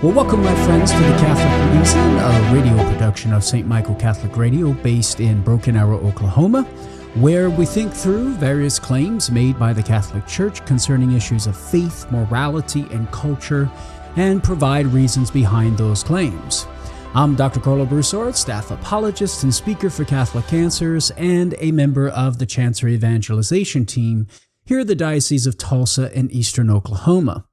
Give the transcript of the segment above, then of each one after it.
Well, welcome, my friends, to the Catholic Reason, a radio production of St. Michael Catholic Radio based in Broken Arrow, Oklahoma, where we think through various claims made by the Catholic Church concerning issues of faith, morality, and culture, and provide reasons behind those claims. I'm Dr. Karlo Broussard, staff apologist and speaker for Catholic Cancers, and a member of the Chancery Evangelization Team here at the Diocese of Tulsa in eastern Oklahoma.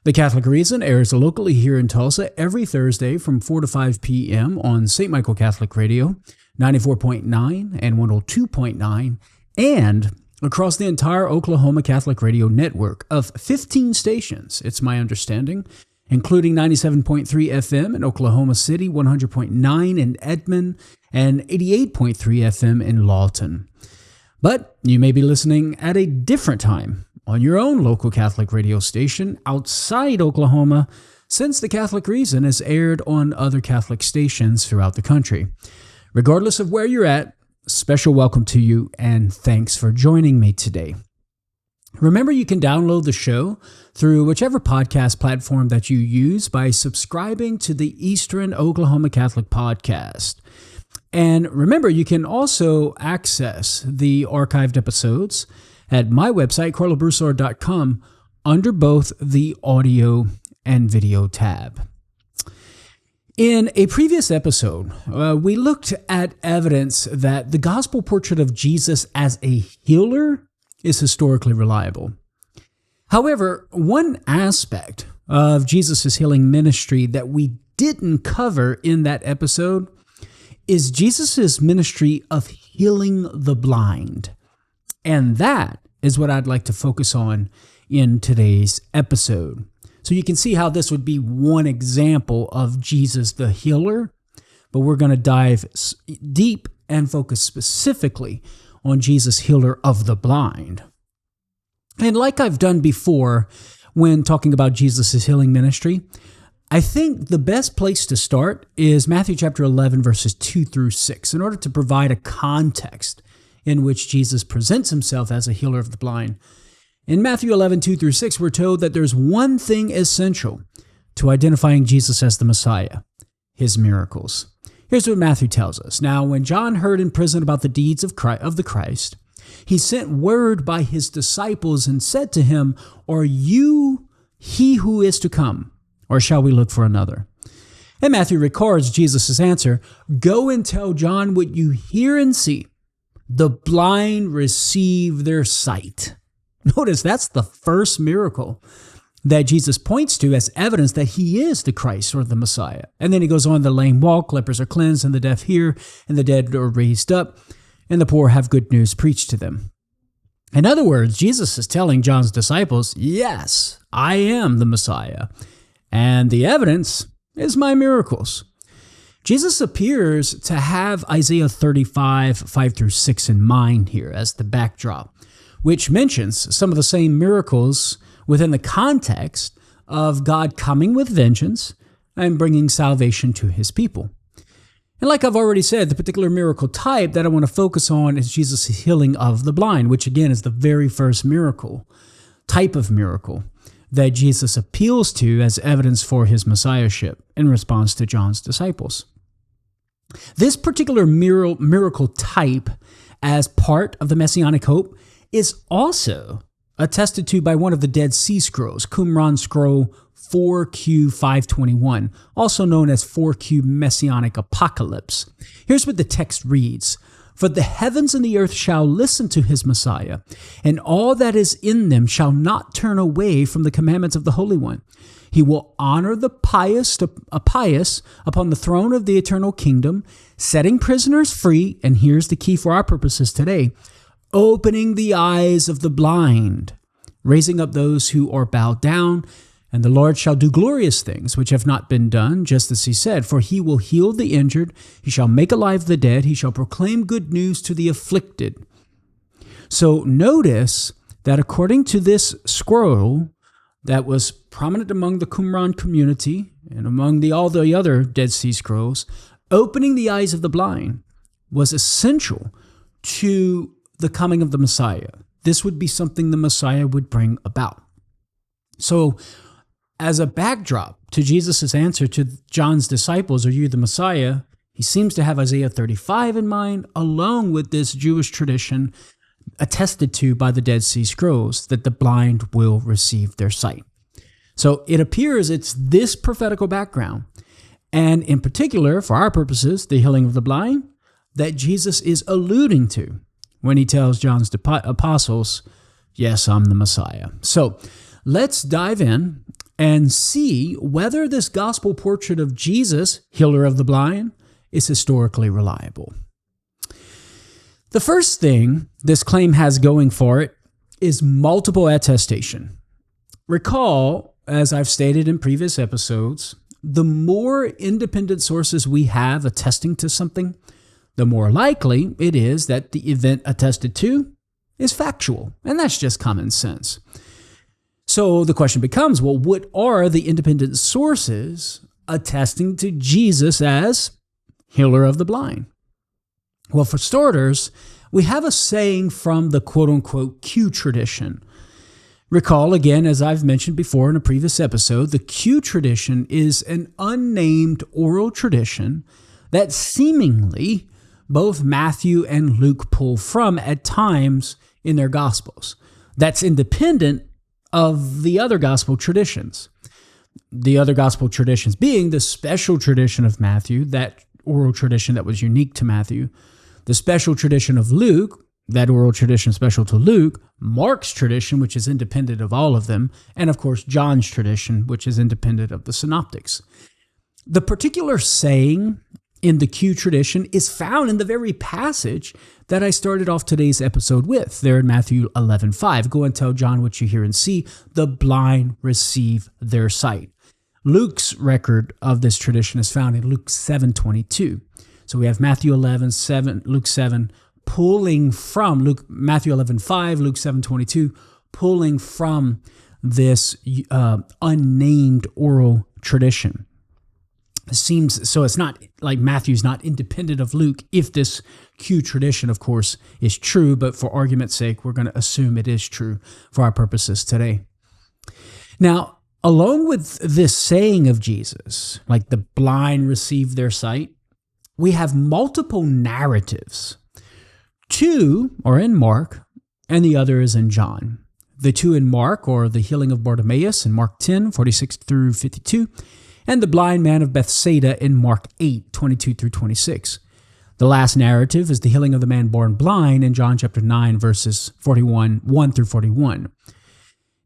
The Catholic Reason airs locally here in Tulsa every Thursday from 4 to 5 p.m. on St. Michael Catholic Radio, 94.9 and 102.9, and across the entire Oklahoma Catholic Radio network of 15 stations, it's my understanding, including 97.3 FM in Oklahoma City, 100.9 in Edmond, and 88.3 FM in Lawton. But you may be listening at a different time on your own local Catholic radio station outside Oklahoma, since the Catholic Reason is aired on other Catholic stations throughout the country. Regardless of where you're at, special welcome to you and thanks for joining me today. Remember, you can download the show through whichever podcast platform that you use by subscribing to the Eastern Oklahoma Catholic Podcast. And remember, you can also access the archived episodes at my website, karlobroussard.com, under both the audio and video tab. In a previous episode, we looked at evidence that the gospel portrait of Jesus as a healer is historically reliable. However, one aspect of Jesus' healing ministry that we didn't cover in that episode is Jesus' ministry of healing the blind. And that is what I'd like to focus on in today's episode. So you can see how this would be one example of Jesus the healer, but we're going to dive deep and focus specifically on Jesus healer of the blind. And like I've done before when talking about Jesus' healing ministry, I think the best place to start is Matthew chapter 11, verses 2 through 6, in order to provide a context in which Jesus presents himself as a healer of the blind. In Matthew 11, 2 through 6, we're told that there's one thing essential to identifying Jesus as the Messiah: his miracles. Here's what Matthew tells us. Now, when John heard in prison about the deeds of the Christ, he sent word by his disciples and said to him, "Are you he who is to come, or shall we look for another?" And Matthew records Jesus' answer, "Go and tell John what you hear and see. The blind receive their sight." Notice that's the first miracle that Jesus points to as evidence that he is the Christ or the Messiah. And then he goes on, the lame walk, lepers are cleansed, and the deaf hear, and the dead are raised up, and the poor have good news preached to them. In other words, Jesus is telling John's disciples, yes, I am the Messiah, and the evidence is my miracles. Jesus appears to have Isaiah 35, 5 through 6 in mind here as the backdrop, which mentions some of the same miracles within the context of God coming with vengeance and bringing salvation to his people. And like I've already said, the particular miracle type that I want to focus on is Jesus' healing of the blind, which again is the very first type of miracle that Jesus appeals to as evidence for his messiahship in response to John's disciples. This particular miracle type, as part of the Messianic hope, is also attested to by one of the Dead Sea Scrolls, Qumran Scroll 4Q521, also known as 4Q Messianic Apocalypse. Here's what the text reads: "For the heavens and the earth shall listen to his Messiah, and all that is in them shall not turn away from the commandments of the Holy One. He will honor the pious upon the throne of the eternal kingdom, setting prisoners free," and here's the key for our purposes today, "opening the eyes of the blind, raising up those who are bowed down, and the Lord shall do glorious things which have not been done, just as he said, for he will heal the injured, he shall make alive the dead, he shall proclaim good news to the afflicted." So notice that according to this scroll that was prominent among the Qumran community and among all the other Dead Sea Scrolls, opening the eyes of the blind was essential to the coming of the Messiah. This would be something the Messiah would bring about. So, as a backdrop to Jesus' answer to John's disciples, "Are you the Messiah?" he seems to have Isaiah 35 in mind, along with this Jewish tradition attested to by the Dead Sea Scrolls that the blind will receive their sight. So it appears it's this prophetical background, and in particular, for our purposes, the healing of the blind, that Jesus is alluding to when he tells John's apostles, "Yes, I'm the Messiah." So let's dive in and see whether this gospel portrait of Jesus, healer of the blind, is historically reliable. The first thing this claim has going for it is multiple attestation. Recall, as I've stated in previous episodes, the more independent sources we have attesting to something, the more likely it is that the event attested to is factual, and that's just common sense. So the question becomes, well, what are the independent sources attesting to Jesus as healer of the blind? Well, for starters, we have a saying from the quote-unquote Q tradition. Recall, again, as I've mentioned before in a previous episode, the Q tradition is an unnamed oral tradition that seemingly both Matthew and Luke pull from at times in their Gospels. That's independent of the other Gospel traditions. The other Gospel traditions being the special tradition of Matthew, that oral tradition that was unique to Matthew, the special tradition of Luke, that oral tradition special to Luke, Mark's tradition, which is independent of all of them, and of course John's tradition, which is independent of the synoptics. The particular saying in the Q tradition is found in the very passage that I started off today's episode with, there in Matthew 11:5. "Go and tell John what you hear and see, the blind receive their sight." Luke's record of this tradition is found in Luke 7:22. So we have Matthew 11:7, Luke 7, pulling from Matthew 11:5, Luke 7:22, pulling from this unnamed oral tradition. So it's not like Matthew's not independent of Luke if this Q tradition, of course, is true, but for argument's sake, we're going to assume it is true for our purposes today. Now, along with this saying of Jesus, like the blind receive their sight, we have multiple narratives. Two are in Mark, and the other is in John. The two in Mark are the healing of Bartimaeus in Mark 10:46 through 52, and the blind man of Bethsaida in Mark 8:22 through 26. The last narrative is the healing of the man born blind in John chapter 9, verses 1 through 41.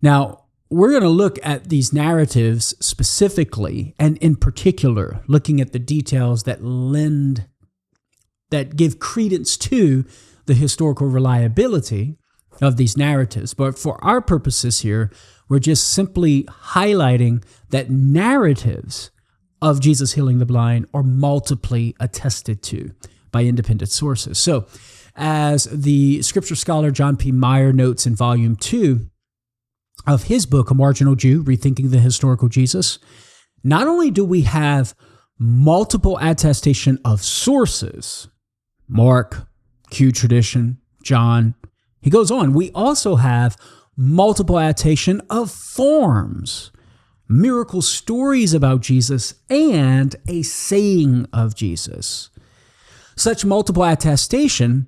Now, we're going to look at these narratives specifically, and in particular, looking at the details that give credence to the historical reliability of these narratives. But for our purposes here, we're just simply highlighting that narratives of Jesus healing the blind are multiply attested to by independent sources. So, as the scripture scholar John P. Meyer notes in Volume 2 of his book, A Marginal Jew, Rethinking the Historical Jesus, not only do we have multiple attestation of sources, Mark, Q tradition, John, he goes on, we also have multiple attestation of forms, miracle stories about Jesus, and a saying of Jesus. Such multiple attestation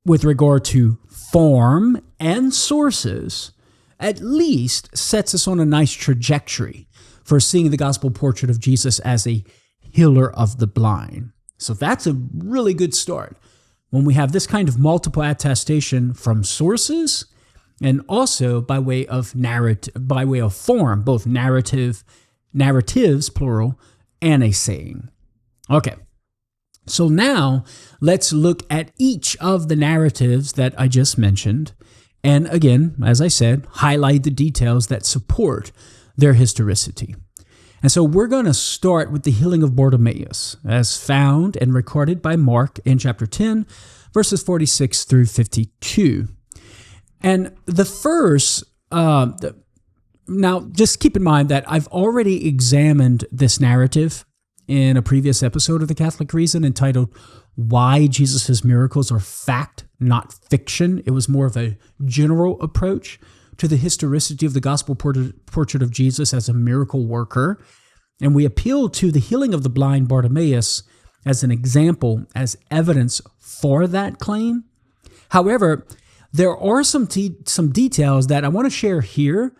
with regard to form and sources at least sets us on a nice trajectory for seeing the gospel portrait of Jesus as a healer of the blind. So that's a really good start. When we have this kind of multiple attestation from sources and also by way of form, both narratives, plural, and a saying. Okay. So now let's look at each of the narratives that I just mentioned. And again, as I said, highlight the details that support their historicity. And so we're going to start with the healing of Bartimaeus, as found and recorded by Mark in chapter 10, verses 46 through 52. And the first, now just keep in mind that I've already examined this narrative in a previous episode of The Catholic Reason entitled Why Jesus' Miracles Are Fact, Not Fiction. It was more of a general approach to the historicity of the gospel portrait of Jesus as a miracle worker, and we appeal to the healing of the blind Bartimaeus as an example, as evidence for that claim. However, there are some details that I want to share here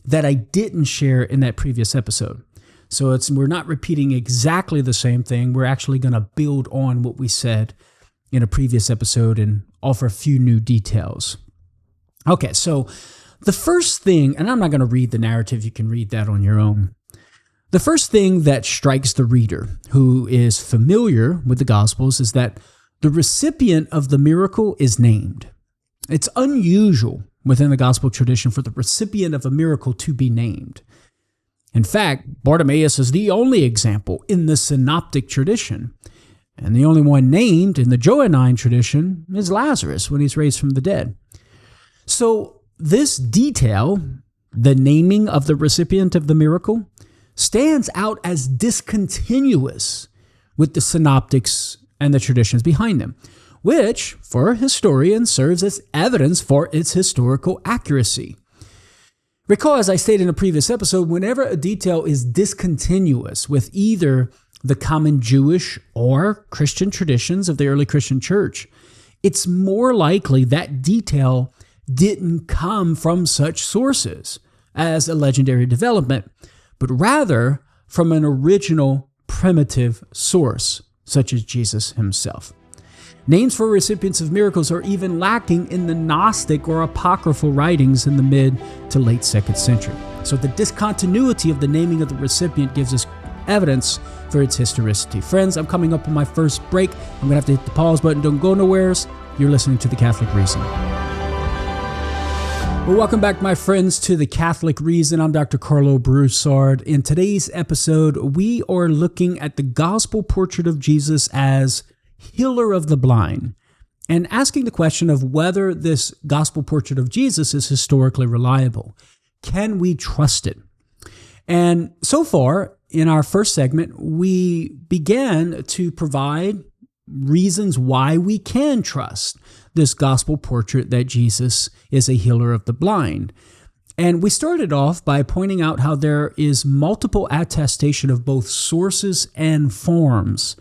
that I didn't share in that previous episode. So we're not repeating exactly the same thing. We're actually going to build on what we said in a previous episode and offer a few new details. Okay, so the first thing, and I'm not going to read the narrative, you can read that on your own. The first thing that strikes the reader who is familiar with the Gospels is that the recipient of the miracle is named. It's unusual within the Gospel tradition for the recipient of a miracle to be named. In fact, Bartimaeus is the only example in the synoptic tradition, and the only one named in the Johannine tradition is Lazarus when he's raised from the dead. So this detail, the naming of the recipient of the miracle, stands out as discontinuous with the synoptics and the traditions behind them, which, for historians, serves as evidence for its historical accuracy. Recall, as I stated in a previous episode, whenever a detail is discontinuous with either the common Jewish or Christian traditions of the early Christian church, it's more likely that detail didn't come from such sources as a legendary development, but rather from an original primitive source, such as Jesus himself. Names for recipients of miracles are even lacking in the Gnostic or apocryphal writings in the mid to late 2nd century. So the discontinuity of the naming of the recipient gives us evidence for its historicity. Friends, I'm coming up on my first break. I'm going to have to hit the pause button. Don't go nowhere. You're listening to The Catholic Reason. Well, welcome back, my friends, to The Catholic Reason. I'm Dr. Karlo Broussard. In today's episode, we are looking at the gospel portrait of Jesus as healer of the blind and asking the question of whether this gospel portrait of Jesus is historically reliable. Can we trust it? And so far, in our first segment, we began to provide reasons why we can trust this gospel portrait that Jesus is a healer of the blind. And we started off by pointing out how there is multiple attestation of both sources and forms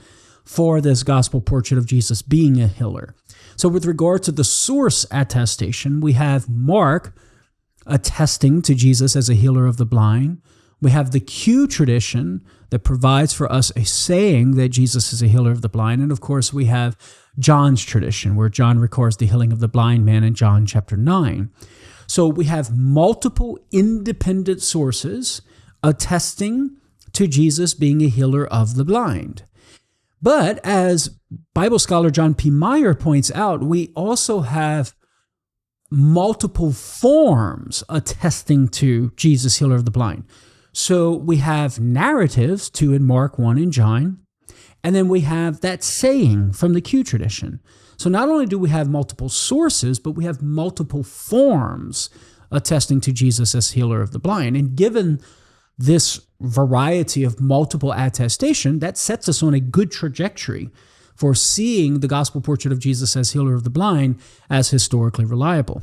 for this gospel portrait of Jesus being a healer. So with regard to the source attestation, we have Mark attesting to Jesus as a healer of the blind. We have the Q tradition that provides for us a saying that Jesus is a healer of the blind. And of course, we have John's tradition, where John records the healing of the blind man in John chapter 9. So we have multiple independent sources attesting to Jesus being a healer of the blind. But as Bible scholar John P. Meyer points out, we also have multiple forms attesting to Jesus, healer of the blind. So we have narratives, 2 in Mark, 1 in John, and then we have that saying from the Q tradition. So not only do we have multiple sources, but we have multiple forms attesting to Jesus as healer of the blind. And given this variety of multiple attestation, that sets us on a good trajectory for seeing the gospel portrait of Jesus as healer of the blind as historically reliable.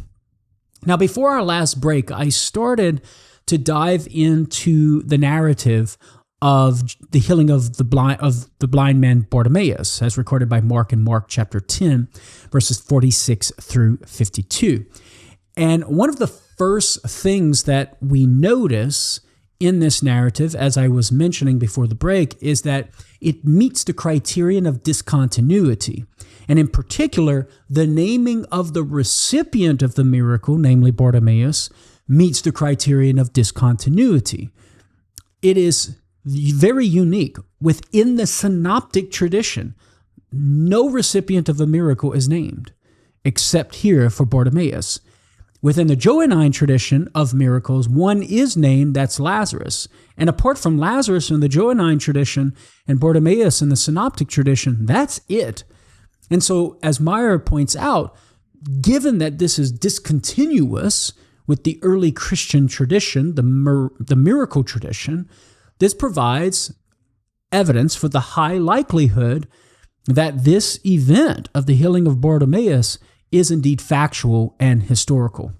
Now, before our last break, I started to dive into the narrative of the healing of the blind man Bartimaeus, as recorded by Mark in Mark chapter 10, verses 46 through 52. And one of the first things that we notice in this narrative, as I was mentioning before the break, is that it meets the criterion of discontinuity. And in particular, the naming of the recipient of the miracle, namely Bartimaeus, meets the criterion of discontinuity. It is very unique. Within the synoptic tradition, no recipient of a miracle is named, except here for Bartimaeus. Within the Johannine tradition of miracles, one is named, that's Lazarus. And apart from Lazarus in the Johannine tradition and Bartimaeus in the synoptic tradition, that's it. And so, as Meyer points out, given that this is discontinuous with the early Christian tradition, the miracle tradition, this provides evidence for the high likelihood that this event of the healing of Bartimaeus is indeed factual and historical.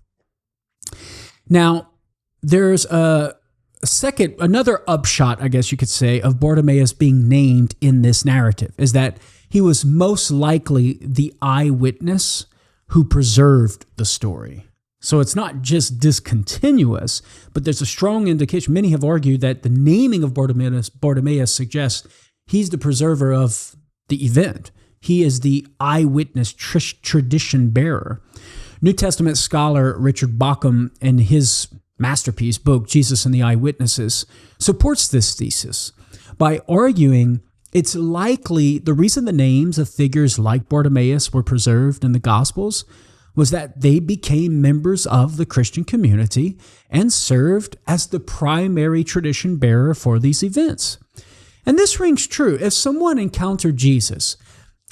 Now, there's another upshot, I guess you could say, of Bartimaeus being named in this narrative is that he was most likely the eyewitness who preserved the story. So it's not just discontinuous, but there's a strong indication. Many have argued that the naming of Bartimaeus suggests he's the preserver of the event. He is the eyewitness tradition bearer. New Testament scholar Richard Bauckham, in his masterpiece book, Jesus and the Eyewitnesses, supports this thesis by arguing it's likely the reason the names of figures like Bartimaeus were preserved in the Gospels was that they became members of the Christian community and served as the primary tradition bearer for these events. And this rings true. If someone encountered Jesus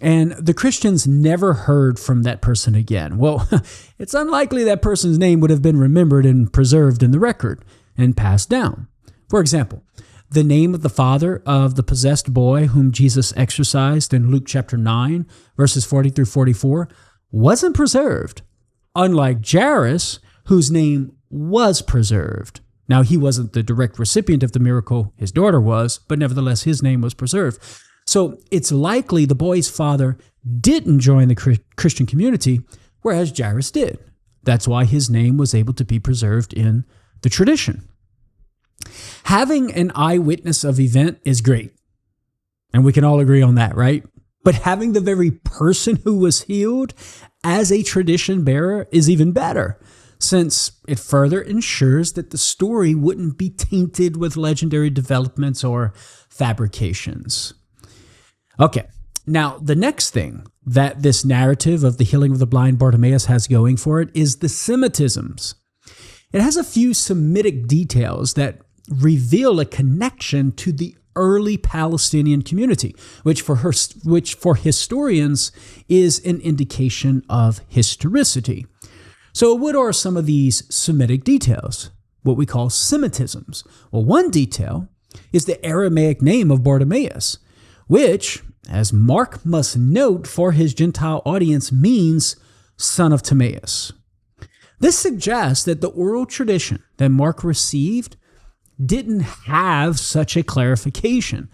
and the Christians never heard from that person again, well, it's unlikely that person's name would have been remembered and preserved in the record and passed down. For example, the name of the father of the possessed boy whom Jesus exorcised in Luke chapter 9, verses 40 through 44, wasn't preserved, unlike Jairus, whose name was preserved. Now, he wasn't the direct recipient of the miracle, his daughter was, but nevertheless, his name was preserved. So it's likely the boy's father didn't join the Christian community, whereas Jairus did. That's why his name was able to be preserved in the tradition. Having an eyewitness of event is great, and we can all agree on that, right? But having the very person who was healed as a tradition bearer is even better, since it further ensures that the story wouldn't be tainted with legendary developments or fabrications. Okay, now the next thing that this narrative of the healing of the blind Bartimaeus has going for it is the Semitisms. It has a few Semitic details that reveal a connection to the early Palestinian community, which for historians is an indication of historicity. So what are some of these Semitic details, what we call Semitisms? Well, one detail is the Aramaic name of Bartimaeus, which, as Mark must note for his Gentile audience, means son of Timaeus. This suggests that the oral tradition that Mark received didn't have such a clarification,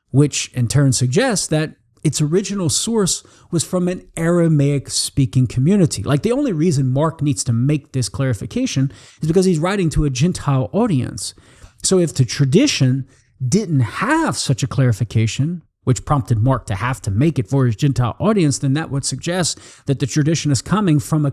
which in turn suggests that its original source was from an Aramaic-speaking community. Like, the only reason Mark needs to make this clarification is because he's writing to a Gentile audience. So if the tradition didn't have such a clarification, which prompted Mark to have to make it for his Gentile audience, then that would suggest that the tradition is coming from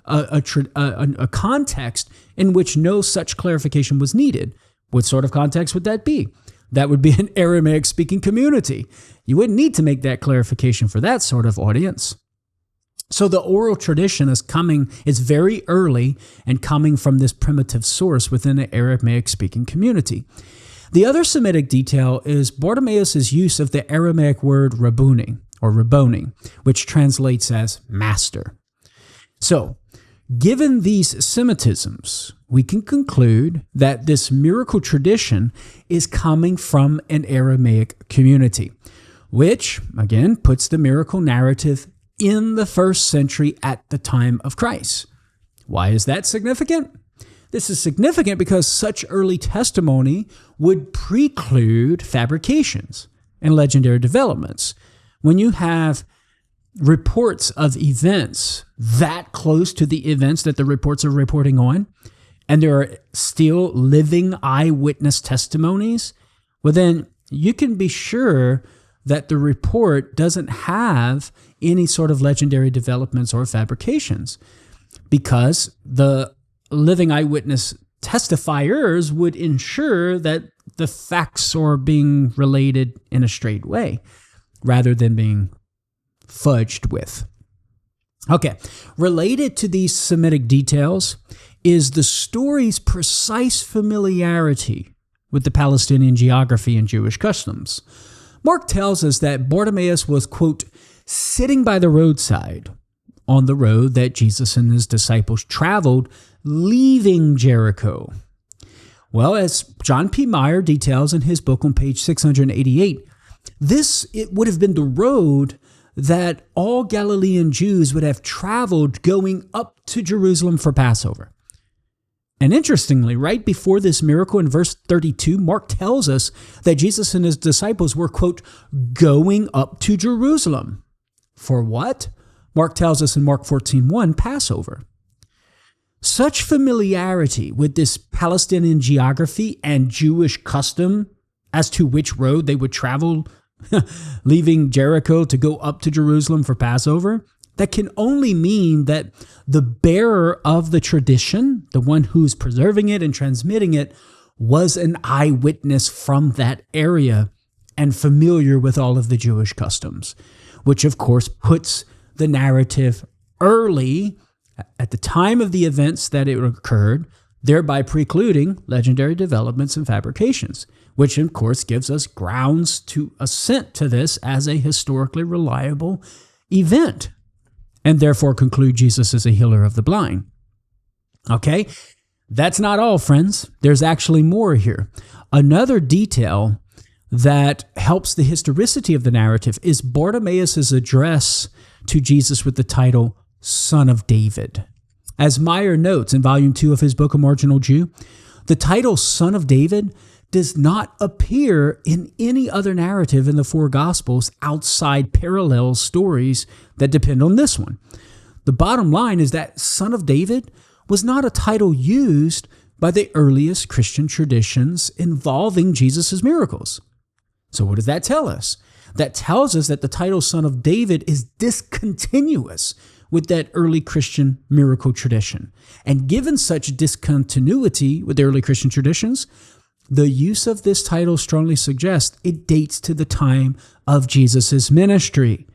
a context in which no such clarification was needed. What sort of context would that be? That would be an Aramaic-speaking community. You wouldn't need to make that clarification for that sort of audience. So the oral tradition is very early and coming from this primitive source within an Aramaic-speaking community. The other Semitic detail is Bartimaeus' use of the Aramaic word Rabboni, which translates as master. So, given these Semitisms, we can conclude that this miracle tradition is coming from an Aramaic community, which, again, puts the miracle narrative in the first century at the time of Christ. Why is that significant? This is significant because such early testimony would preclude fabrications and legendary developments. When you have reports of events that close to the events that the reports are reporting on, and there are still living eyewitness testimonies, well, then you can be sure that the report doesn't have any sort of legendary developments or fabrications, because the living eyewitness testifiers would ensure that the facts are being related in a straight way rather than being fudged with. Okay, related to these Semitic details is the story's precise familiarity with the Palestinian geography and Jewish customs. Mark tells us that Bartimaeus was, quote, sitting by the roadside on the road that Jesus and his disciples traveled, leaving Jericho. Well, as John P. Meyer details in his book on page 688, it would have been the road that all Galilean Jews would have traveled going up to Jerusalem for Passover. And interestingly, right before this miracle in verse 32, Mark tells us that Jesus and his disciples were, quote, going up to Jerusalem. For what? Mark tells us in Mark 14:1, Passover. Such familiarity with this Palestinian geography and Jewish custom as to which road they would travel, leaving Jericho to go up to Jerusalem for Passover, that can only mean that the bearer of the tradition, the one who's preserving it and transmitting it, was an eyewitness from that area and familiar with all of the Jewish customs, which of course puts the narrative early at the time of the events that it occurred, thereby precluding legendary developments and fabrications, which of course gives us grounds to assent to this as a historically reliable event, and therefore conclude Jesus is a healer of the blind. Okay, that's not all, friends. There's actually more here. Another detail that helps the historicity of the narrative is Bartimaeus' address to Jesus with the title Son of David. As Meyer notes in Volume 2 of his book, A Marginal Jew, the title Son of David does not appear in any other narrative in the four Gospels outside parallel stories that depend on this one. The bottom line is that Son of David was not a title used by the earliest Christian traditions involving Jesus' miracles. So what does that tell us? That tells us that the title Son of David is discontinuous with that early Christian miracle tradition. And given such discontinuity with the early Christian traditions, the use of this title strongly suggests it dates to the time of Jesus' ministry.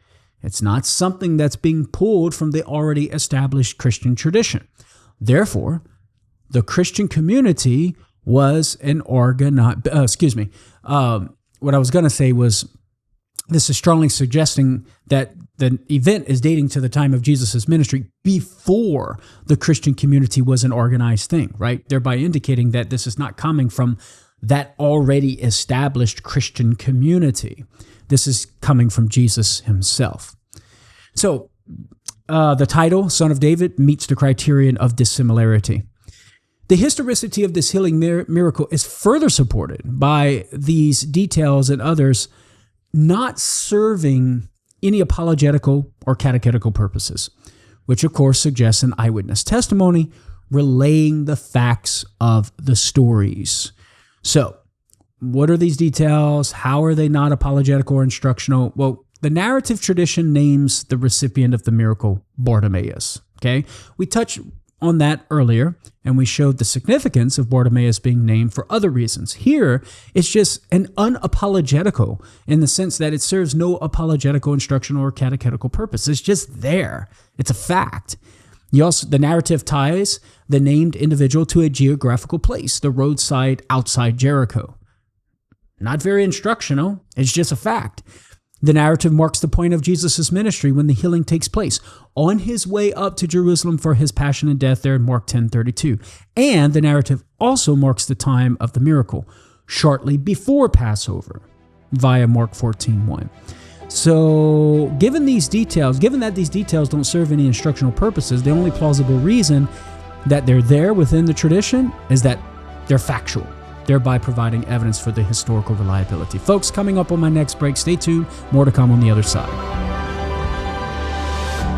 It's not something that's being pulled from the already established Christian tradition. Therefore, the Christian community was an organized, what I was going to say was, this is strongly suggesting that the event is dating to the time of Jesus' ministry before the Christian community was an organized thing, right? Thereby indicating that this is not coming from that already established Christian community. This is coming from Jesus himself. So the title, Son of David, meets the criterion of dissimilarity. The historicity of this healing miracle is further supported by these details and others not serving any apologetical or catechetical purposes, which of course suggests an eyewitness testimony relaying the facts of the stories. So, what are these details? How are they not apologetical or instructional? Well, the narrative tradition names the recipient of the miracle Bartimaeus. Okay, we touched on that earlier, and we showed the significance of Bartimaeus being named for other reasons. Here, it's just an unapologetical in the sense that it serves no apologetical, instructional, or catechetical purpose. It's just there. It's a fact. The narrative ties the named individual to a geographical place, the roadside outside Jericho. Not very instructional. It's just a fact. The narrative marks the point of Jesus' ministry when the healing takes place, on his way up to Jerusalem for his passion and death there in Mark 10:32. And the narrative also marks the time of the miracle, shortly before Passover, via Mark 14:1. So given that these details don't serve any instructional purposes, the only plausible reason that they're there within the tradition is that they're factual, thereby providing evidence for the historical reliability. Folks, coming up on my next break, stay tuned. More to come on the other side.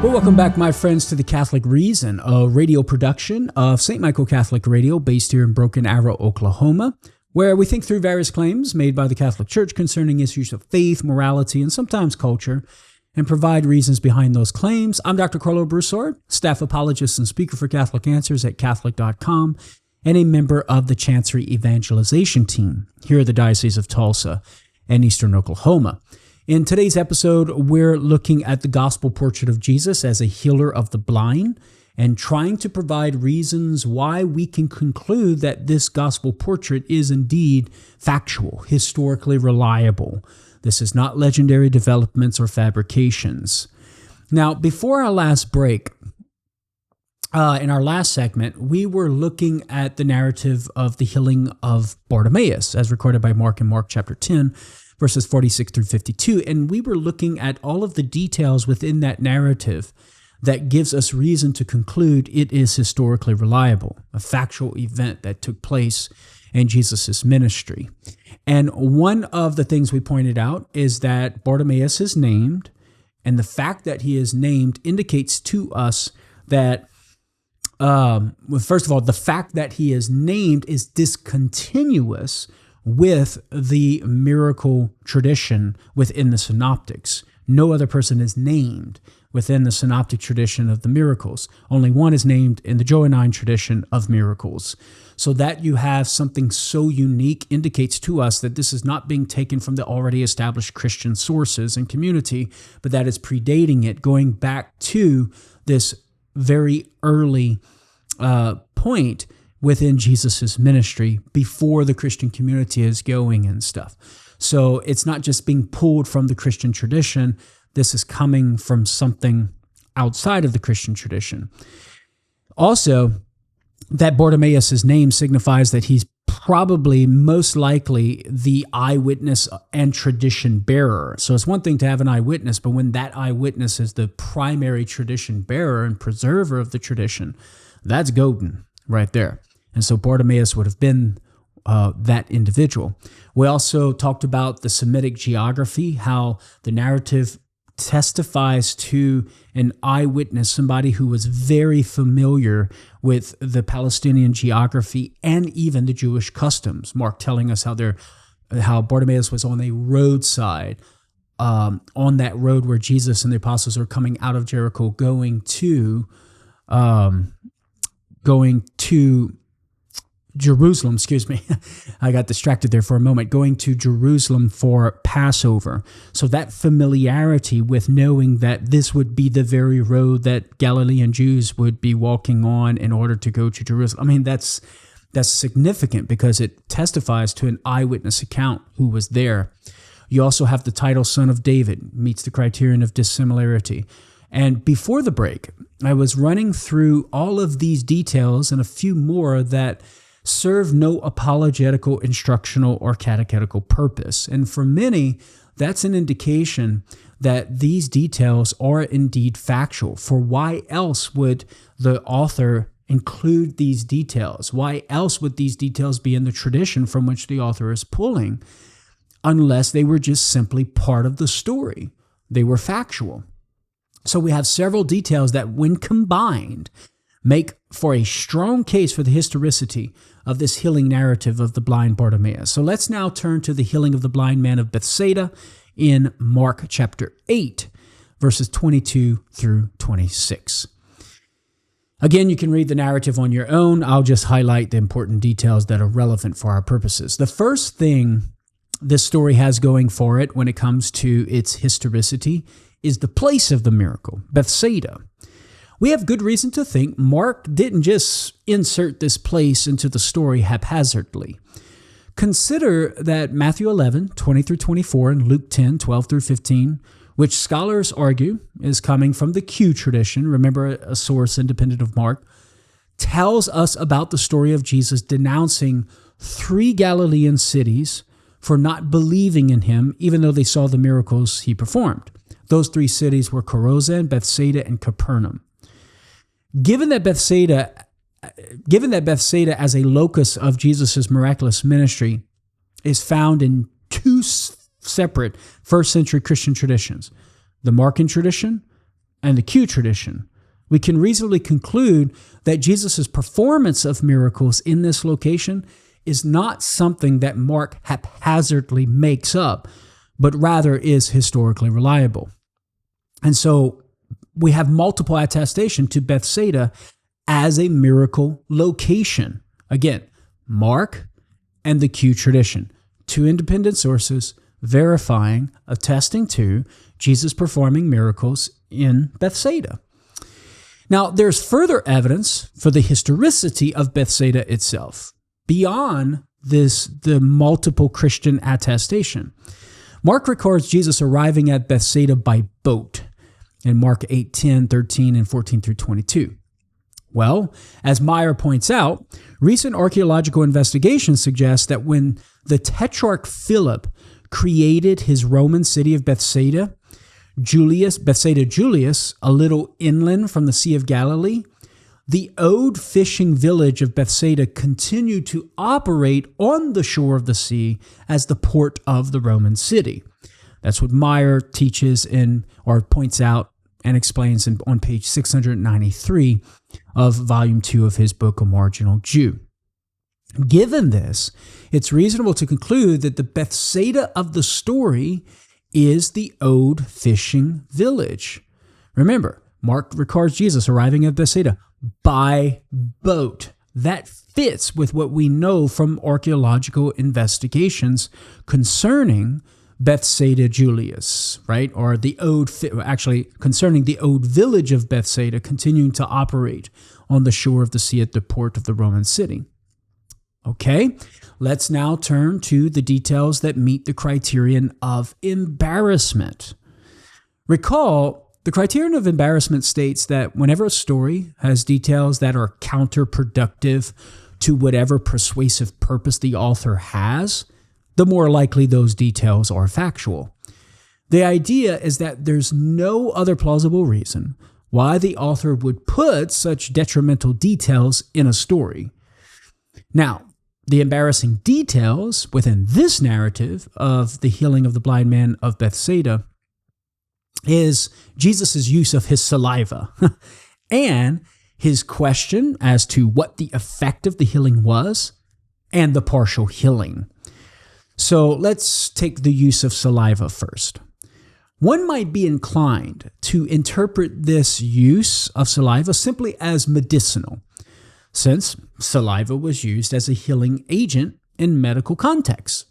Well, welcome back, my friends, to The Catholic Reason, a radio production of St. Michael Catholic Radio based here in Broken Arrow, Oklahoma, where we think through various claims made by the Catholic Church concerning issues of faith, morality, and sometimes culture, and provide reasons behind those claims. I'm Dr. Karlo Broussard, staff apologist and speaker for Catholic Answers at Catholic.com, and a member of the Chancery Evangelization Team here at the Diocese of Tulsa and Eastern Oklahoma. In today's episode, we're looking at the gospel portrait of Jesus as a healer of the blind and trying to provide reasons why we can conclude that this gospel portrait is indeed factual, historically reliable. This is not legendary developments or fabrications. Now, before our last break, in our last segment, we were looking at the narrative of the healing of Bartimaeus, as recorded by Mark in Mark chapter 10, verses 46 through 52. And we were looking at all of the details within that narrative that gives us reason to conclude it is historically reliable, a factual event that took place in Jesus' ministry. And one of the things we pointed out is that Bartimaeus is named, and the fact that he is named indicates to us that, first of all, the fact that he is named is discontinuous with the miracle tradition within the synoptics. No other person is named within the synoptic tradition of the miracles. Only one is named in the Johannine tradition of miracles. So that you have something so unique indicates to us that this is not being taken from the already established Christian sources and community, but that is predating it, going back to this very early point within Jesus's ministry before the Christian community is going and stuff. So it's not just being pulled from the Christian tradition. This is coming from something outside of the Christian tradition. Also, that Bartimaeus' name signifies that he's probably most likely the eyewitness and tradition bearer. So it's one thing to have an eyewitness, but when that eyewitness is the primary tradition bearer and preserver of the tradition, that's golden right there. And so Bartimaeus would have been that individual. We also talked about the Semitic geography, how the narrative testifies to an eyewitness, somebody who was very familiar with the Palestinian geography and even the Jewish customs. Mark telling us how Bartimaeus was on a roadside, on that road where Jesus and the apostles are coming out of Jericho, going to Jerusalem, excuse me. I got distracted there for a moment. Going to Jerusalem for Passover. So that familiarity with knowing that this would be the very road that Galilean Jews would be walking on in order to go to Jerusalem. I mean, that's significant because it testifies to an eyewitness account who was there. You also have the title Son of David, meets the criterion of dissimilarity. And before the break, I was running through all of these details and a few more that serve no apologetical, instructional, or catechetical purpose. And for many, that's an indication that these details are indeed factual. For why else would the author include these details? Why else would these details be in the tradition from which the author is pulling, unless they were just simply part of the story? They were factual. So we have several details that, when combined, make for a strong case for the historicity of this healing narrative of the blind Bartimaeus. So let's now turn to the healing of the blind man of Bethsaida in Mark chapter 8, verses 22 through 26. Again, you can read the narrative on your own. I'll just highlight the important details that are relevant for our purposes. The first thing this story has going for it when it comes to its historicity is the place of the miracle, Bethsaida. We have good reason to think Mark didn't just insert this place into the story haphazardly. Consider that Matthew 11, 20 through 24, and Luke 10, 12 through 15, which scholars argue is coming from the Q tradition, remember a source independent of Mark, tells us about the story of Jesus denouncing 3 Galilean cities for not believing in him, even though they saw the miracles he performed. Those 3 cities were Chorazin, Bethsaida, and Capernaum. Given that Bethsaida as a locus of Jesus' miraculous ministry is found in 2 separate first-century Christian traditions, the Markan tradition and the Q tradition, we can reasonably conclude that Jesus' performance of miracles in this location is not something that Mark haphazardly makes up, but rather is historically reliable. And so we have multiple attestation to Bethsaida as a miracle location. Again, Mark and the Q tradition, 2 independent sources verifying, attesting to Jesus performing miracles in Bethsaida. Now, there's further evidence for the historicity of Bethsaida itself, beyond the multiple Christian attestation. Mark records Jesus arriving at Bethsaida by boat in Mark 8, 10, 13, and 14 through 22. Well, as Meyer points out, recent archaeological investigations suggest that when the Tetrarch Philip created his Roman city of Bethsaida, Bethsaida Julius, a little inland from the Sea of Galilee, the old fishing village of Bethsaida continued to operate on the shore of the sea as the port of the Roman city. That's what Meyer teaches or points out and explains on page 693 of volume 2 of his book, A Marginal Jew. Given this, it's reasonable to conclude that the Bethsaida of the story is the old fishing village. Remember, Mark records Jesus arriving at Bethsaida by boat. That fits with what we know from archaeological investigations concerning Bethsaida Julius, right? Or concerning the old village of Bethsaida continuing to operate on the shore of the sea at the port of the Roman city. Okay, let's now turn to the details that meet the criterion of embarrassment. Recall, the criterion of embarrassment states that whenever a story has details that are counterproductive to whatever persuasive purpose the author has, the more likely those details are factual. The idea is that there's no other plausible reason why the author would put such detrimental details in a story. Now, the embarrassing details within this narrative of the healing of the blind man of Bethsaida is Jesus' use of his saliva and his question as to what the effect of the healing was and the partial healing. So let's take the use of saliva first. One might be inclined to interpret this use of saliva simply as medicinal, since saliva was used as a healing agent in medical contexts.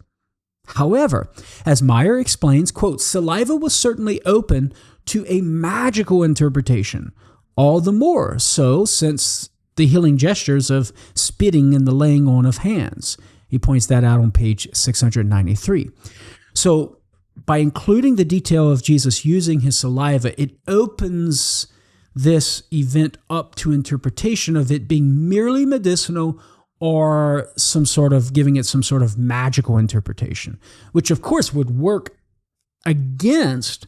However, as Meyer explains, quote, saliva was certainly open to a magical interpretation, all the more so since the healing gestures of spitting and the laying on of hands. He points that out on page 693. So by including the detail of Jesus using his saliva, it opens this event up to interpretation of it being merely medicinal or giving it some sort of magical interpretation, which of course would work against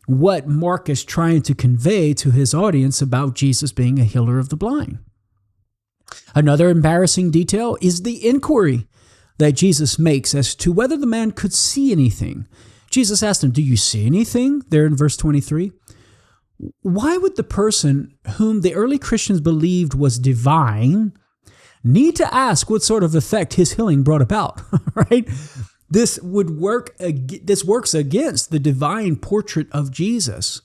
what Mark is trying to convey to his audience about Jesus being a healer of the blind. Another embarrassing detail is the inquiry that Jesus makes as to whether the man could see anything. Jesus asked him, "Do you see anything?" there in verse 23. Why would the person whom the early Christians believed was divine need to ask what sort of effect his healing brought about, right? This works against the divine portrait of Jesus.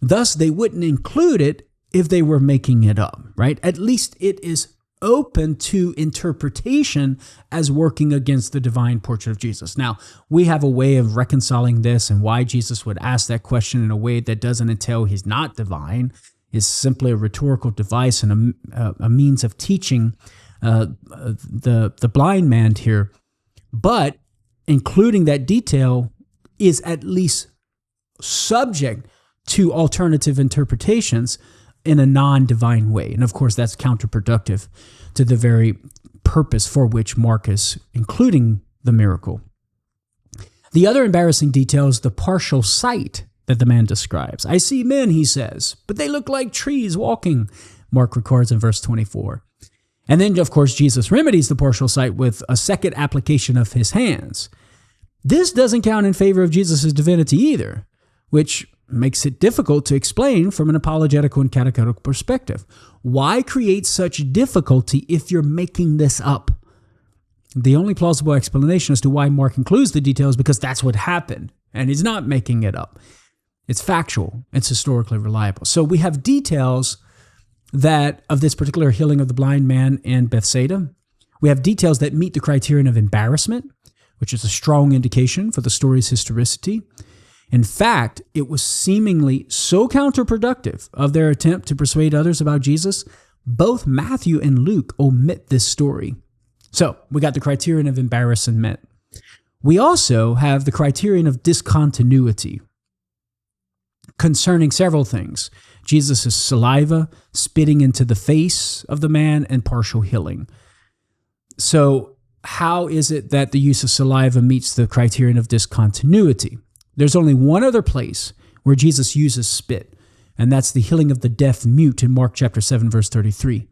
Thus, they wouldn't include it if they were making it up, right? At least it is open to interpretation as working against the divine portrait of Jesus. Now, we have a way of reconciling this, and why Jesus would ask that question in a way that doesn't entail he's not divine is simply a rhetorical device and a means of teaching the blind man here. But including that detail is at least subject to alternative interpretations in a non-divine way. And of course, that's counterproductive to the very purpose for which Mark is including the miracle. The other embarrassing detail is the partial sight that the man describes. "I see men," he says, "but they look like trees walking," Mark records in verse 24. And then, of course, Jesus remedies the partial sight with a second application of his hands. This doesn't count in favor of Jesus' divinity either, which makes it difficult to explain from an apologetical and catechetical perspective. Why create such difficulty if you're making this up? The only plausible explanation as to why Mark includes the details is because that's what happened, and he's not making it up. It's factual. It's historically reliable. So we have details that of this particular healing of the blind man in Bethsaida. We have details that meet the criterion of embarrassment, which is a strong indication for the story's historicity. In fact, it was seemingly so counterproductive of their attempt to persuade others about Jesus, both Matthew and Luke omit this story. So we got the criterion of embarrassment. We also have the criterion of discontinuity concerning several things: Jesus' saliva, spitting into the face of the man, and partial healing. So how is it that the use of saliva meets the criterion of discontinuity? There's only one other place where Jesus uses spit. And that's the healing of the deaf mute in Mark chapter 7, verse 33.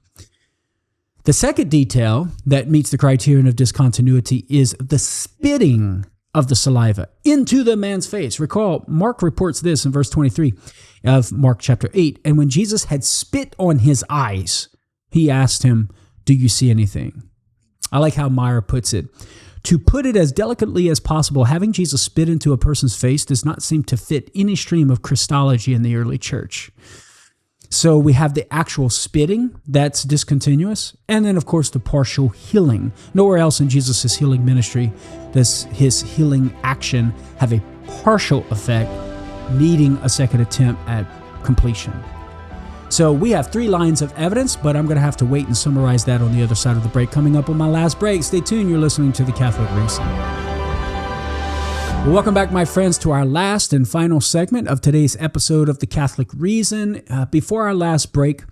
The second detail that meets the criterion of discontinuity is the spitting of the saliva into the man's face. Recall, Mark reports this in verse 23 of Mark chapter 8. And when Jesus had spit on his eyes, he asked him, "Do you see anything?" I like how Meyer puts it. To put it as delicately as possible, having Jesus spit into a person's face does not seem to fit any stream of Christology in the early church. So we have the actual spitting, that's discontinuous, and then, of course, the partial healing. Nowhere else in Jesus' healing ministry does his healing action have a partial effect, needing a second attempt at completion. So we have 3 lines of evidence, but I'm going to have to wait and summarize that on the other side of the break. Coming up on my last break, stay tuned. You're listening to The Catholic Reason. Well, welcome back, my friends, to our last and final segment of today's episode of The Catholic Reason. Before our last break,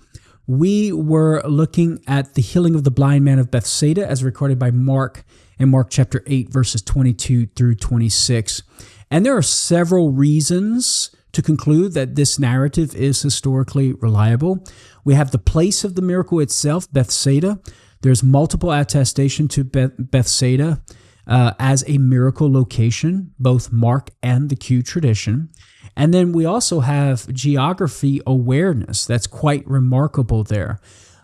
we were looking at the healing of the blind man of Bethsaida as recorded by Mark in Mark chapter 8, verses 22 through 26. And there are several reasons to conclude that this narrative is historically reliable. We have the place of the miracle itself, Bethsaida. There's multiple attestation to Bethsaida as a miracle location, both Mark and the Q tradition. And then we also have geography awareness. That's quite remarkable there.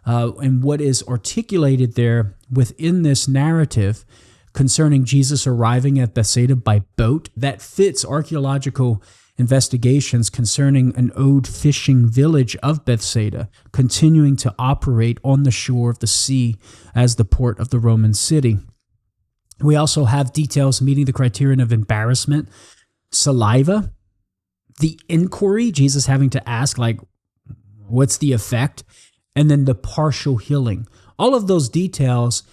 And what is articulated there within this narrative concerning Jesus arriving at Bethsaida by boat, that fits archaeological investigations concerning an old fishing village of Bethsaida, continuing to operate on the shore of the sea as the port of the Roman city. We also have details meeting the criterion of embarrassment, saliva, the inquiry, Jesus having to ask, like, what's the effect? And then the partial healing. All of those details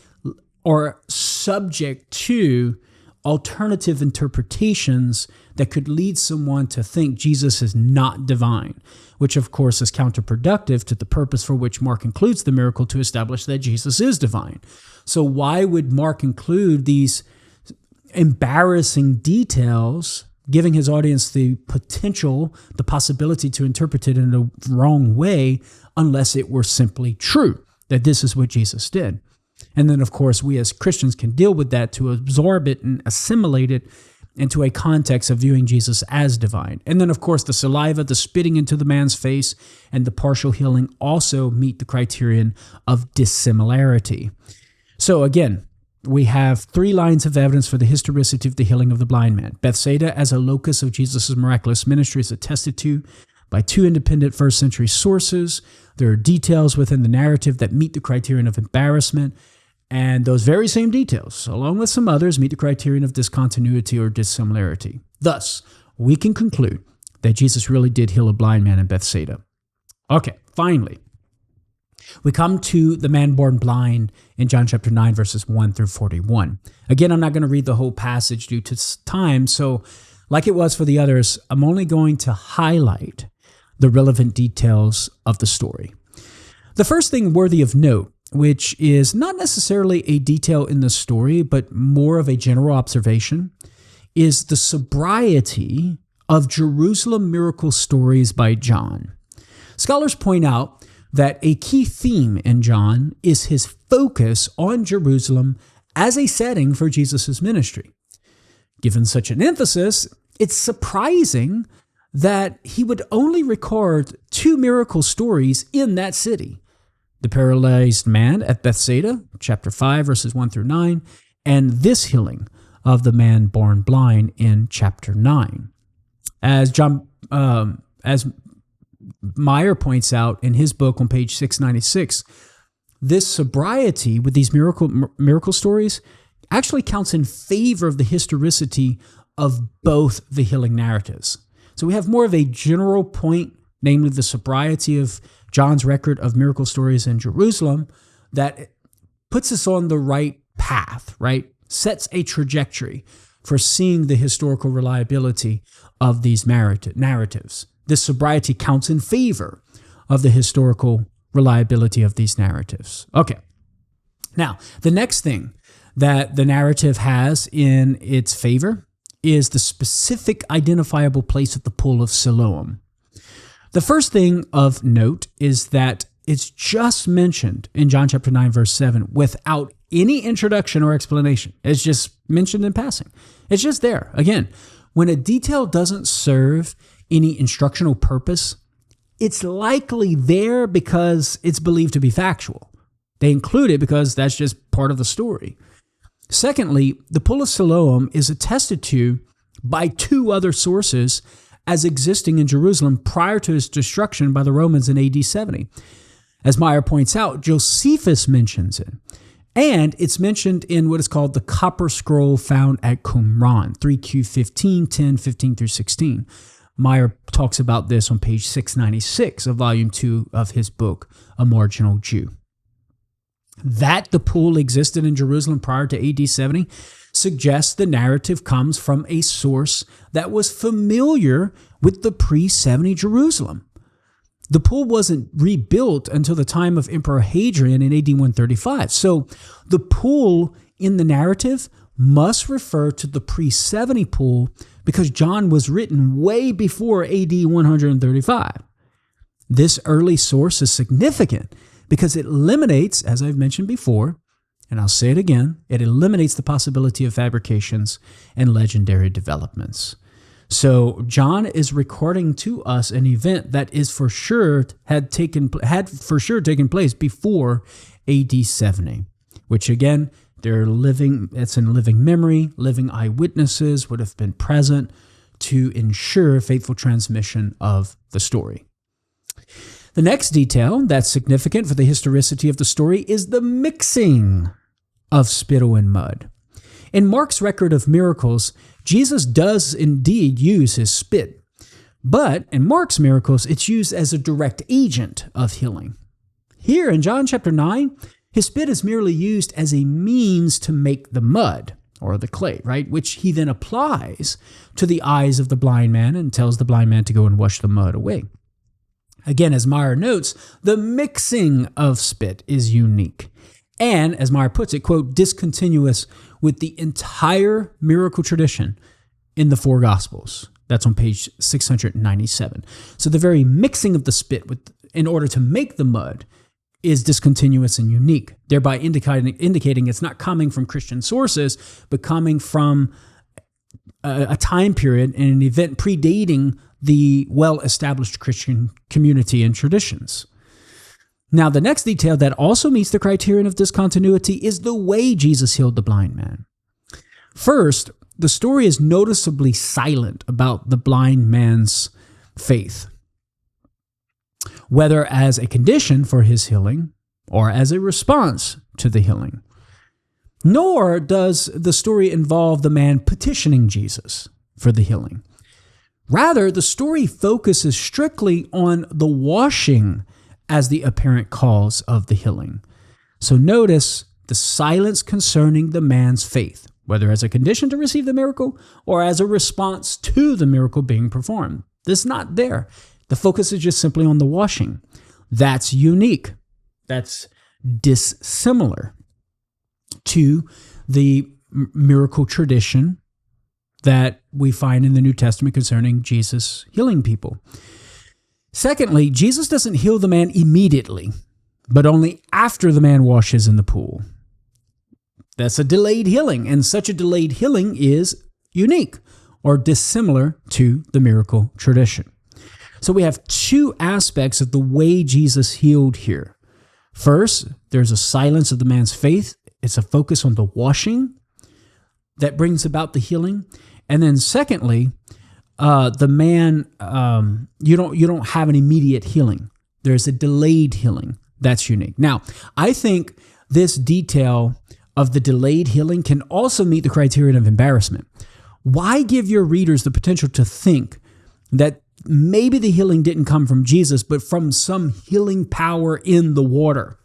are subject to alternative interpretations that could lead someone to think Jesus is not divine, which of course is counterproductive to the purpose for which Mark includes the miracle to establish that Jesus is divine. So why would Mark include these embarrassing details, giving his audience the possibility to interpret it in a wrong way, unless it were simply true that this is what Jesus did? And then, of course, we as Christians can deal with that to absorb it and assimilate it into a context of viewing Jesus as divine. And then, of course, the saliva, the spitting into the man's face, and the partial healing also meet the criterion of dissimilarity. So again, we have 3 lines of evidence for the historicity of the healing of the blind man. Bethsaida as a locus of Jesus' miraculous ministry is attested to by 2 independent first-century sources. There are details within the narrative that meet the criterion of embarrassment, and those very same details, along with some others, meet the criterion of discontinuity or dissimilarity. Thus, we can conclude that Jesus really did heal a blind man in Bethsaida. Okay, finally, we come to the man born blind in John chapter 9, verses 1 through 41. Again, I'm not going to read the whole passage due to time, so like it was for the others, I'm only going to highlight the relevant details of the story. The first thing worthy of note, which is not necessarily a detail in the story, but more of a general observation, is the sobriety of Jerusalem miracle stories by John. Scholars point out that a key theme in John is his focus on Jerusalem as a setting for Jesus' ministry. Given such an emphasis, it's surprising that he would only record 2 miracle stories in that city. The paralyzed man at Bethsaida, chapter 5, verses 1 through 9, and this healing of the man born blind in chapter 9. As Meyer points out in his book on page 696, this sobriety with these miracle stories actually counts in favor of the historicity of both the healing narratives. So we have more of a general point, namely the sobriety of John's record of miracle stories in Jerusalem, that puts us on the right path, right? Sets a trajectory for seeing the historical reliability of these narratives. This sobriety counts in favor of the historical reliability of these narratives. Okay. Now, the next thing that the narrative has in its favor is the specific identifiable place at the pool of Siloam. The first thing of note is that it's just mentioned in John chapter 9, verse 7, without any introduction or explanation. It's just mentioned in passing. It's just there. Again, when a detail doesn't serve any instructional purpose, it's likely there because it's believed to be factual. They include it because that's just part of the story. Secondly, the pool of Siloam is attested to by two other sources as existing in Jerusalem prior to its destruction by the Romans in AD 70. As Meyer points out, Josephus mentions it, and it's mentioned in what is called the Copper Scroll found at Qumran, 3Q15, 10, 15 through 16. Meyer talks about this on page 696 of volume 2 of his book, A Marginal Jew. That the pool existed in Jerusalem prior to AD 70 suggests the narrative comes from a source that was familiar with the pre-70 Jerusalem. The pool wasn't rebuilt until the time of Emperor Hadrian in AD 135. So the pool in the narrative must refer to the pre-70 pool because John was written way before AD 135. This early source is significant because it eliminates, as I've mentioned before, and I'll say it again, it eliminates the possibility of fabrications and legendary developments. So John is recording to us an event that is for sure had taken place before AD 70, which again, it's in living memory, living eyewitnesses would have been present to ensure faithful transmission of the story. The next detail that's significant for the historicity of the story is the mixing of spittle and mud. In Mark's record of miracles, Jesus does indeed use his spit, but in Mark's miracles, it's used as a direct agent of healing. Here in John chapter 9, his spit is merely used as a means to make the mud, or the clay, right, which he then applies to the eyes of the blind man and tells the blind man to go and wash the mud away. Again, as Meyer notes, the mixing of spit is unique. And, as Meyer puts it, quote, discontinuous with the entire miracle tradition in the four Gospels. That's on page 697. So the very mixing of the spit in order to make the mud is discontinuous and unique, thereby indicating it's not coming from Christian sources, but coming from a time period and an event predating the well-established Christian community and traditions. Now, the next detail that also meets the criterion of discontinuity is the way Jesus healed the blind man. First, the story is noticeably silent about the blind man's faith, whether as a condition for his healing or as a response to the healing. Nor does the story involve the man petitioning Jesus for the healing. Rather, the story focuses strictly on the washing as the apparent cause of the healing. So notice the silence concerning the man's faith, whether as a condition to receive the miracle or as a response to the miracle being performed. This is not there. The focus is just simply on the washing. That's unique. That's dissimilar to the miracle tradition that we find in the New Testament concerning Jesus healing people. Secondly, Jesus doesn't heal the man immediately, but only after the man washes in the pool. That's a delayed healing, and such a delayed healing is unique or dissimilar to the miracle tradition. So we have two aspects of the way Jesus healed here. First, there's a silence of the man's faith. It's a focus on the washing that brings about the healing. And then secondly, the man, you don't have an immediate healing. There's a delayed healing. That's unique. Now, I think this detail of the delayed healing can also meet the criterion of embarrassment. Why give your readers the potential to think that maybe the healing didn't come from Jesus, but from some healing power in the water,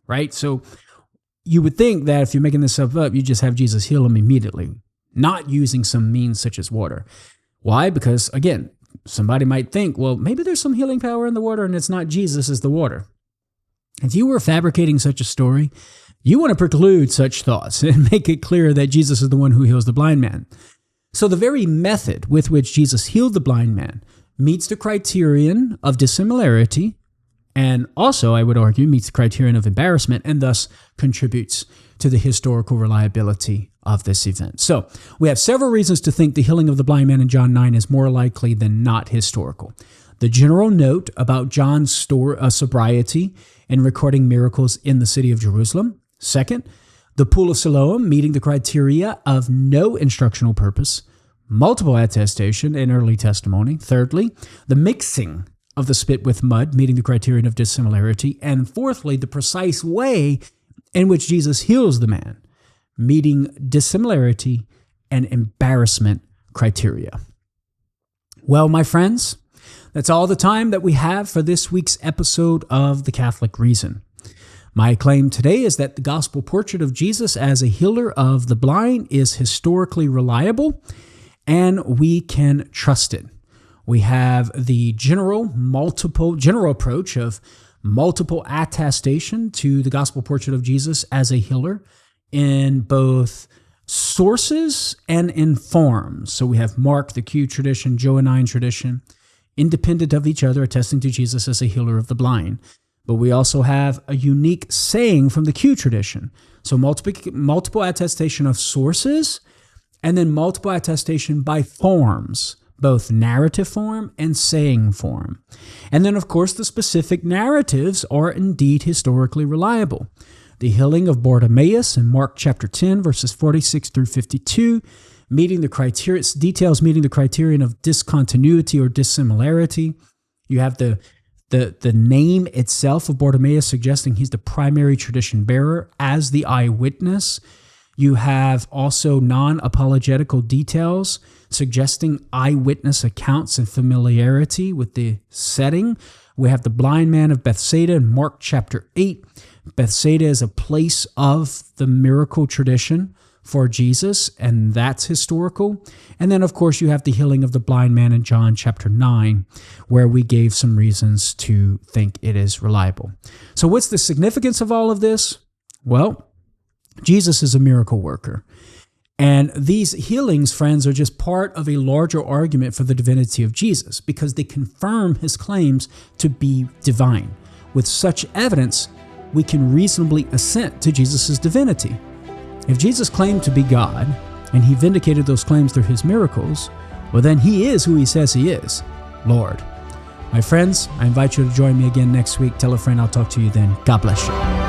right? So you would think that if you're making this stuff up, you just have Jesus heal him immediately, not using some means such as water. Why? Because, again, somebody might think, well, maybe there's some healing power in the water and it's not Jesus, it's the water. If you were fabricating such a story, you want to preclude such thoughts and make it clear that Jesus is the one who heals the blind man. So the very method with which Jesus healed the blind man meets the criterion of dissimilarity, and also, I would argue, meets the criterion of embarrassment, and thus contributes to the historical reliability of this event. So we have several reasons to think the healing of the blind man in John 9 is more likely than not historical. The general note about John's sobriety in recording miracles in the city of Jerusalem. Second, the pool of Siloam meeting the criteria of no instructional purpose, multiple attestation, and early testimony. Thirdly, the mixing of the spit with mud meeting the criterion of dissimilarity. And fourthly, the precise way in which Jesus heals the man, meeting dissimilarity and embarrassment criteria. Well, my friends, that's all the time that we have for this week's episode of The Catholic Reason. My claim today is that the gospel portrait of Jesus as a healer of the blind is historically reliable, and we can trust it. We have the general approach of multiple attestation to the gospel portrait of Jesus as a healer in both sources and in forms. So we have Mark, the Q tradition, Johannine tradition, independent of each other, attesting to Jesus as a healer of the blind. But we also have a unique saying from the Q tradition. So multiple attestation of sources, and then multiple attestation by forms, both narrative form and saying form. And then, of course, the specific narratives are indeed historically reliable. The healing of Bartimaeus in Mark chapter 10, verses 46 through 52, meeting the criteria, details meeting the criterion of discontinuity or dissimilarity. You have the name itself of Bartimaeus suggesting he's the primary tradition bearer as the eyewitness. You have also non-apologetical details suggesting eyewitness accounts and familiarity with the setting. We have the blind man of Bethsaida in Mark chapter 8. Bethsaida is a place of the miracle tradition for Jesus, and that's historical. And then, of course, you have the healing of the blind man in John chapter 9, where we gave some reasons to think it is reliable. So what's the significance of all of this? Well, Jesus is a miracle worker. And these healings, friends, are just part of a larger argument for the divinity of Jesus because they confirm his claims to be divine. With such evidence, we can reasonably assent to Jesus' divinity. If Jesus claimed to be God, and he vindicated those claims through his miracles, well, then he is who he says he is, Lord. My friends, I invite you to join me again next week. Tell a friend I'll talk to you then. God bless you.